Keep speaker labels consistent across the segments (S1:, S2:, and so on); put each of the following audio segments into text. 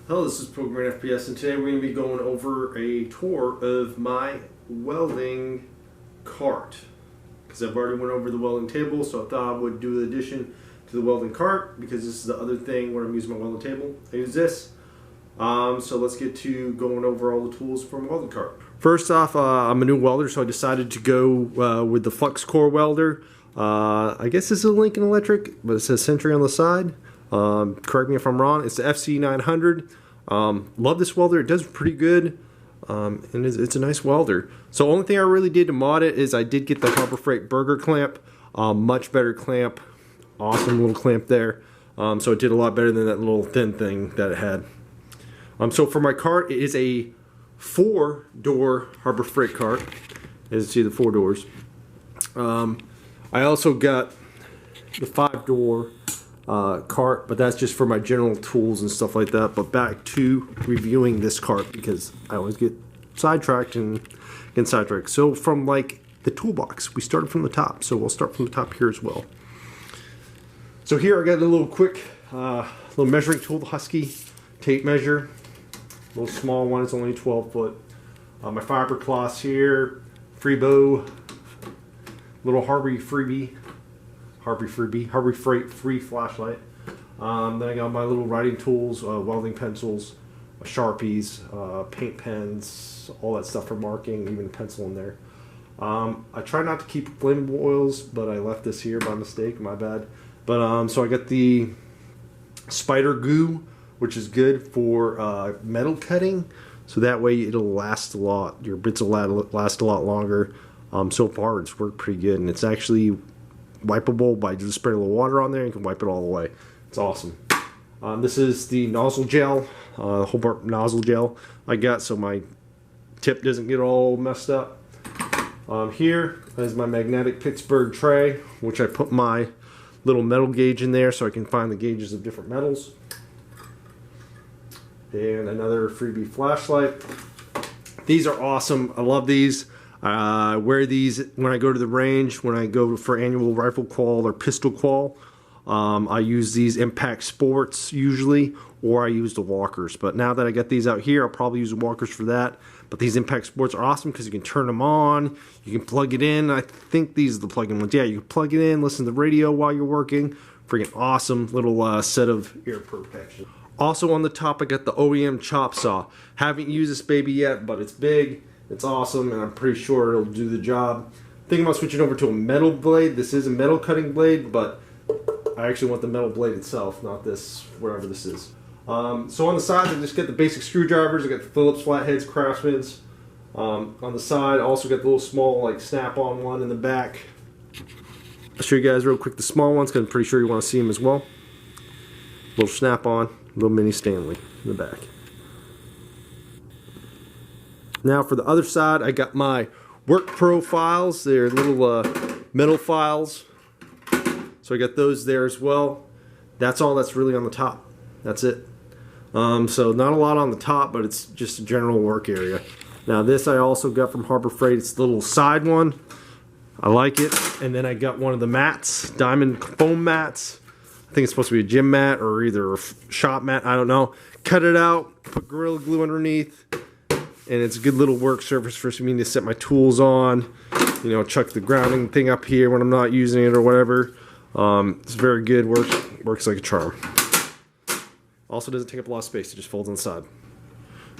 S1: Hello, this is Program FPS, and today we're going to be going over a tour of my welding cart. Because I've already went over the welding table, so I thought I would do an addition to the welding cart, because this is the other thing when I'm using my welding table. I use this. So let's get to going over all the tools from a welding cart. First off, I'm a new welder, so I decided to go with the Flux-core welder. I guess this is a Lincoln Electric, but it says Century on the side. Correct me if I'm wrong. It's the FC900. Love this welder. It does pretty good, and it's a nice welder. So only thing I really did to mod it is I did get the Harbor Freight burger clamp. Much better clamp. Awesome little clamp there. So it did a lot better than that little thin thing that it had. So for my cart, it is a 4-door Harbor Freight cart. As you see, the 4 doors. I also got the 5-door cart, but that's just for my general tools and stuff like that. But back to reviewing this cart, because I always get sidetracked and get sidetracked. So from like the toolbox, we started from the top, so we'll start from the top here as well. So here I got a little quick little measuring tool, the Husky tape measure, a little small one. It's only 12 foot. My fiber cloths here, Freebo, little Harvey Freight free flashlight. Then I got my little writing tools, welding pencils, Sharpies, paint pens, all that stuff for marking, even a pencil in there. I try not to keep flammable oils, but I left this here by mistake, my bad. But so I got the Spyder goo, which is good for metal cutting, so that way it'll last a lot. Your bits will last a lot longer. So far it's worked pretty good, and it's actually wipeable by just spraying a little water on there. You can wipe it all away. It's awesome. This is the nozzle gel, Hobart nozzle gel I got, so my tip doesn't get all messed up. Here is my magnetic Pittsburgh tray, which I put my little metal gauge in there so I can find the gauges of different metals. And another freebie flashlight. These are awesome. I love these. I wear these when I go to the range, when I go for annual rifle qual or pistol qual. I use these Impact Sports usually, or I use the walkers. But now that I got these out here, I'll probably use the walkers for that. But these Impact Sports are awesome because you can turn them on, you can plug it in. I think these are the plug-in ones. Yeah, you can plug it in, listen to the radio while you're working. Freaking awesome little set of ear protection. Also on the top, I got the OEM chop saw. Haven't used this baby yet, but it's big. It's awesome, and I'm pretty sure it'll do the job. Thinking about switching over to a metal blade. This is a metal cutting blade, but I actually want the metal blade itself, not this, wherever this is. So on the sides, I just get the basic screwdrivers. I got the Phillips flatheads, Craftsman's. On the side, I also got the little small, like, snap-on one in the back. I'll show you guys real quick the small ones, because I'm pretty sure you want to see them as well. Little snap-on, little mini Stanley in the back. Now for the other side, I got my work profiles. They're little metal files. So I got those there as well. That's all that's really on the top. That's it. So not a lot on the top, but it's just a general work area. Now this I also got from Harbor Freight. It's the little side one. I like it. And then I got one of the mats, diamond foam mats. I think it's supposed to be a gym mat or either a shop mat. I don't know. Cut it out, put Gorilla Glue underneath. And it's a good little work surface for me to set my tools on. You know, chuck the grounding thing up here when I'm not using it or whatever. It's very good. Works like a charm. Also doesn't take up a lot of space. It just folds on the side.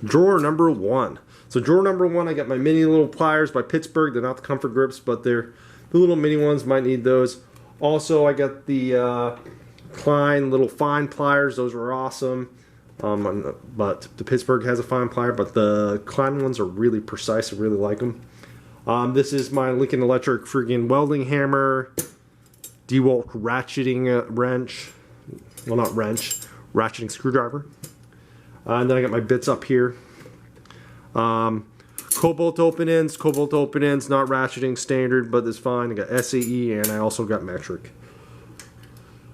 S1: Drawer number 1. So drawer number 1, I got my mini little pliers by Pittsburgh. They're not the comfort grips, but they're the little mini ones. Might need those. Also, I got the Klein little fine pliers. Those were awesome. But the Pittsburgh has a fine plier, but the Klein ones are really precise. I really like them. This is my Lincoln Electric friggin' welding hammer, Dewalt ratcheting wrench. Well, not wrench, ratcheting screwdriver. And then I got my bits up here. Cobalt open ends, not ratcheting, standard, but it's fine. I got SAE, and I also got metric.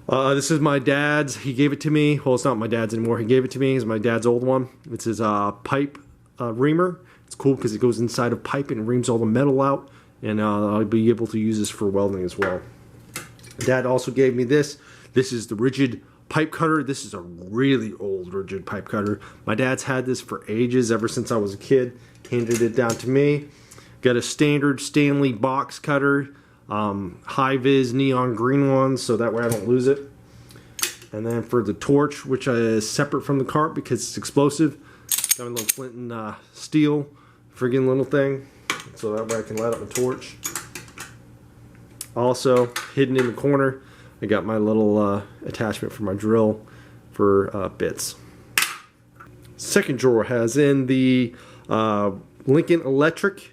S1: This is my dad's. He gave it to me. Well, it's not my dad's anymore. He gave it to me. It's my dad's old one. It's his pipe reamer. It's cool because it goes inside a pipe and reams all the metal out. And I'll be able to use this for welding as well. Dad also gave me this. This is the rigid pipe cutter. This is a really old rigid pipe cutter. My dad's had this for ages, ever since I was a kid. Handed it down to me. Got a standard Stanley box cutter, high-vis neon green one, so that way I don't lose it. And then for the torch, which is separate from the cart because it's explosive, got a little flint and steel friggin' little thing, so that way I can light up a torch. Also, hidden in the corner, I got my little attachment for my drill for bits. Second drawer has in the Lincoln Electric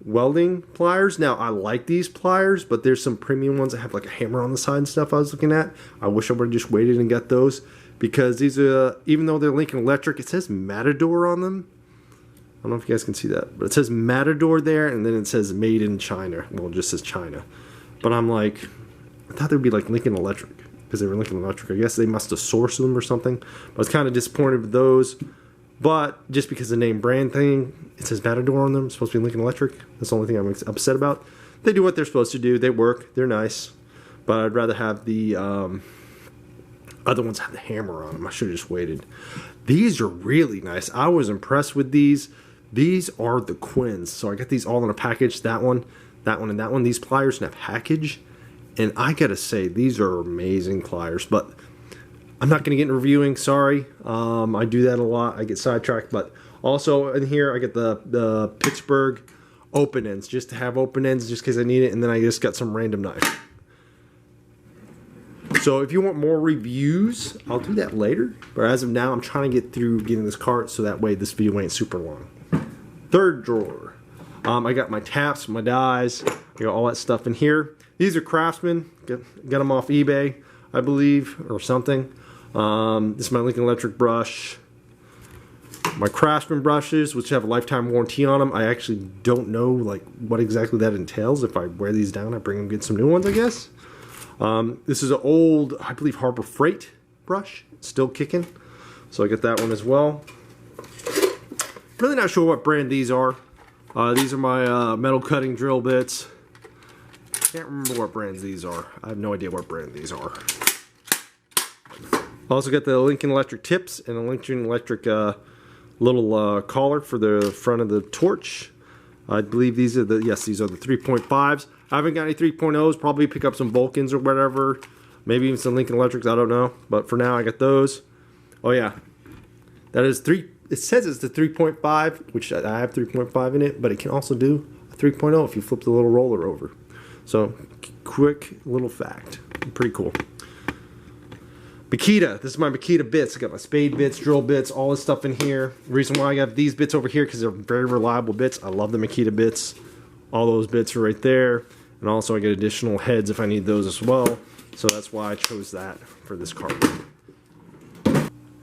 S1: welding pliers. Now, I like these pliers, but there's some premium ones that have like a hammer on the side and stuff I was looking at. I wish I would have just waited and got those, because these are, even though they're Lincoln Electric, it says Matador on them. I don't know if you guys can see that, but it says Matador there, and then it says made in China. Well, it just says China. But I'm like, I thought they'd be like Lincoln Electric, because they were Lincoln Electric. I guess they must have sourced them or something. But I was kind of disappointed with those. But just because the name brand thing, it says Matador on them, it's supposed to be Lincoln Electric. That's the only thing I'm upset about. They do what they're supposed to do. They work. They're nice. But I'd rather have the other ones have the hammer on them. I should have just waited. These are really nice. I was impressed with these. These are the Quinns. So I got these all in a package. That one, and that one. These pliers in a package. And I gotta say, these are amazing pliers. But I'm not going to get into reviewing, sorry. I do that a lot. I get sidetracked. But also in here, I get the Pittsburgh open ends, just to have open ends just because I need it. And then I just got some random knife. So if you want more reviews, I'll do that later. But as of now, I'm trying to get through getting this cart so that way this video ain't super long. Third drawer. I got my taps, my dies. I got all that stuff in here. These are Craftsman. Got them off eBay, I believe, or something. This is my Lincoln Electric brush. My Craftsman brushes, which have a lifetime warranty on them. I actually don't know like what exactly that entails. If I wear these down, I bring them, get some new ones, I guess. This is an old, I believe, Harbor Freight brush. It's still kicking. So I get that one as well. Really not sure what brand these are. These are my metal cutting drill bits. Can't remember what brands these are. I have no idea what brand these are. I also got the Lincoln Electric tips and a Lincoln Electric little collar for the front of the torch. I believe these are the, yes, these are the 3.5s. I haven't got any 3.0s. Probably pick up some Vulcans or whatever. Maybe even some Lincoln Electrics. I don't know. But for now, I got those. Oh yeah, that is it says it's the 3.5, which I have 3.5 in it, but it can also do a 3.0 if you flip the little roller over. So, quick little fact. Pretty cool. Makita. This is my Makita bits. I got my spade bits, drill bits, all this stuff in here. The reason why I got these bits over here, because they're very reliable bits. I love the Makita bits. All those bits are right there. And also I get additional heads if I need those as well. So that's why I chose that for this cart.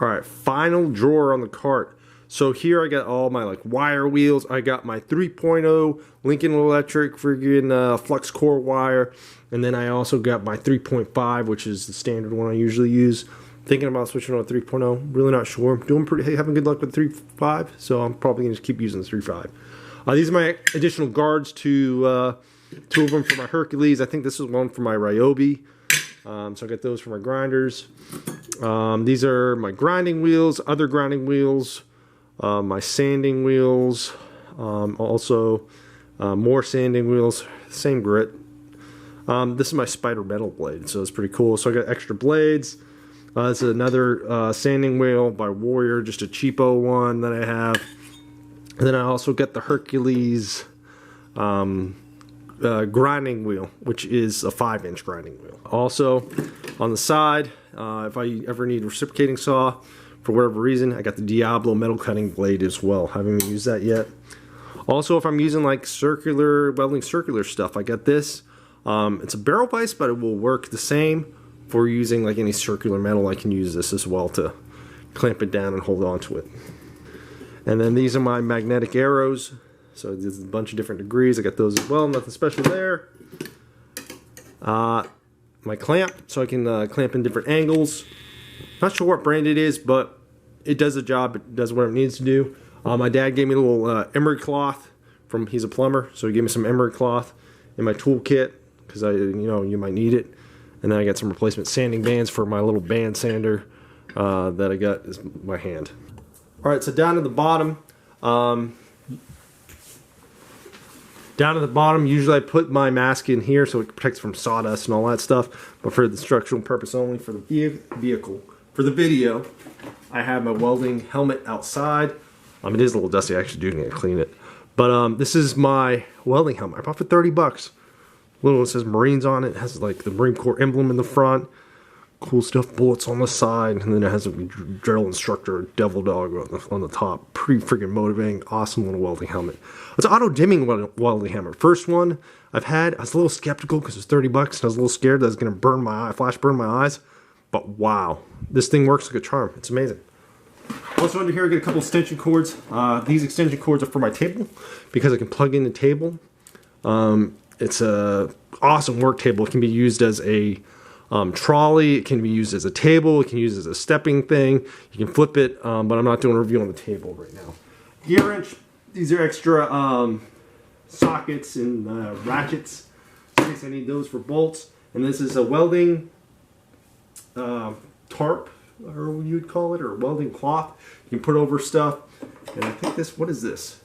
S1: Alright, final drawer on the cart. So here I got all my like wire wheels. I got my 3.0 Lincoln Electric friggin' Flux-core wire. And then I also got my 3.5, which is the standard one I usually use. Thinking about switching on a 3.0. Really not sure. Having good luck with 3.5. So I'm probably going to keep using the 3.5. These are my additional guards to 2 of them for my Hercules. I think this is one for my Ryobi. So I got those for my grinders. These are my grinding wheels, other grinding wheels, my sanding wheels, also more sanding wheels, same grit. This is my Spyder metal blade, so it's pretty cool. So I got extra blades. This is another sanding wheel by Warrior, just a cheapo one that I have. And then I also got the Hercules grinding wheel, which is a 5-inch grinding wheel. Also, on the side, if I ever need a reciprocating saw, for whatever reason, I got the Diablo metal cutting blade as well. Haven't even used that yet. Also, if I'm using like welding circular stuff, I got this. It's a barrel vise, but it will work the same for using like any circular metal. I can use this as well to clamp it down and hold on to it. And then these are my magnetic arrows. So there's a bunch of different degrees. I got those as well. Nothing special there. My clamp, so I can clamp in different angles. Not sure what brand it is, but it does the job. It does what it needs to do. My dad gave me a little emery cloth he's a plumber, so he gave me some emery cloth in my toolkit because you might need it. And then I got some replacement sanding bands for my little band sander that I got is my hand. Alright, so down at the bottom, usually I put my mask in here so it protects from sawdust and all that stuff, but for the instructional purpose only, for the vehicle. For the video, I have my welding helmet outside. It is a little dusty, I actually do need to clean it. But this is my welding helmet. I bought it for 30 bucks. Little one says Marines on it. It has like the Marine Corps emblem in the front. Cool stuff, bullets on the side, and then it has a drill instructor, devil dog on the top. Pretty freaking motivating, awesome little welding helmet. It's an auto-dimming welding helmet. First one I've had, I was a little skeptical because it was 30 bucks, and I was a little scared that it was going to burn my eye, flash burn my eyes. But wow, this thing works like a charm. It's amazing. Also under here I get a couple extension cords. These extension cords are for my table because I can plug in the table. It's a awesome work table. It can be used as a trolley, it can be used as a table, it can be used as a stepping thing. You can flip it, but I'm not doing a review on the table right now. Gear wrench, these are extra sockets and ratchets in case I need those for bolts. And this is a welding tarp, or what you would call it, or welding cloth. You can put over stuff. And I think this, what is this?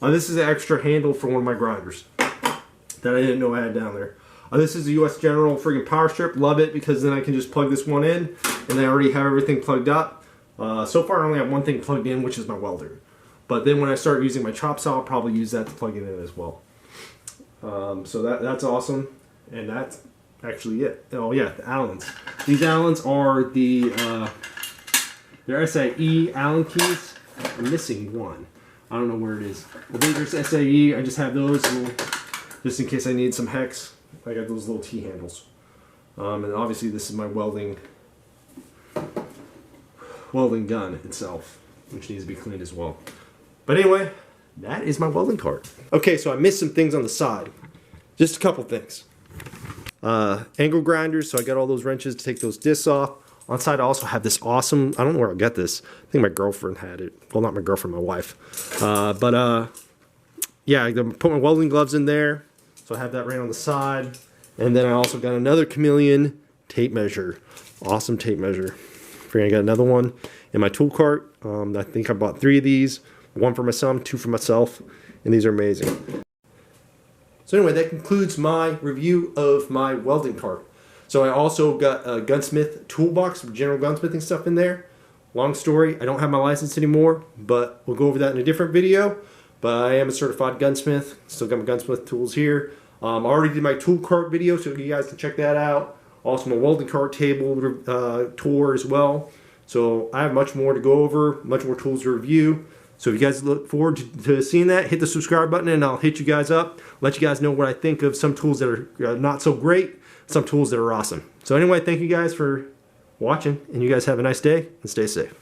S1: This is an extra handle for one of my grinders that I didn't know I had down there. This is a US General friggin' power strip. Love it because then I can just plug this one in and I already have everything plugged up. So far I only have one thing plugged in, which is my welder. But then when I start using my chop saw, I'll probably use that to plug it in as well. So that's awesome. And that's actually it. Oh yeah, the Allens. These Allens are the they're SAE Allen keys. I'm missing one. I don't know where it is. Well, these are SAE. I just have those just in case I need some hex. I got those little T-handles. And obviously this is my welding gun itself, which needs to be cleaned as well. But anyway, that is my welding cart. Okay, so I missed some things on the side. Just a couple things. Angle grinders, so I got all those wrenches to take those discs off. On the side I also have this awesome, I don't know where I got this. I think my girlfriend had it. Well, not my girlfriend, my wife. Yeah, I put my welding gloves in there. So I have that right on the side. And then I also got another Chameleon tape measure. Awesome tape measure. I got another one in my tool cart. I think I bought 3 of these. 1 for my son, 2 for myself. And these are amazing. So anyway, that concludes my review of my welding cart. So I also got a gunsmith toolbox for general gunsmithing stuff in there. Long story, I don't have my license anymore, but we'll go over that in a different video. But I am a certified gunsmith. Still got my gunsmith tools here. I already did my tool cart video, so you guys can check that out. Also my welding cart table tour as well. So I have much more to go over, much more tools to review. So if you guys look forward to seeing that, hit the subscribe button and I'll hit you guys up. Let you guys know what I think of some tools that are not so great, some tools that are awesome. So anyway, thank you guys for watching, and you guys have a nice day and stay safe.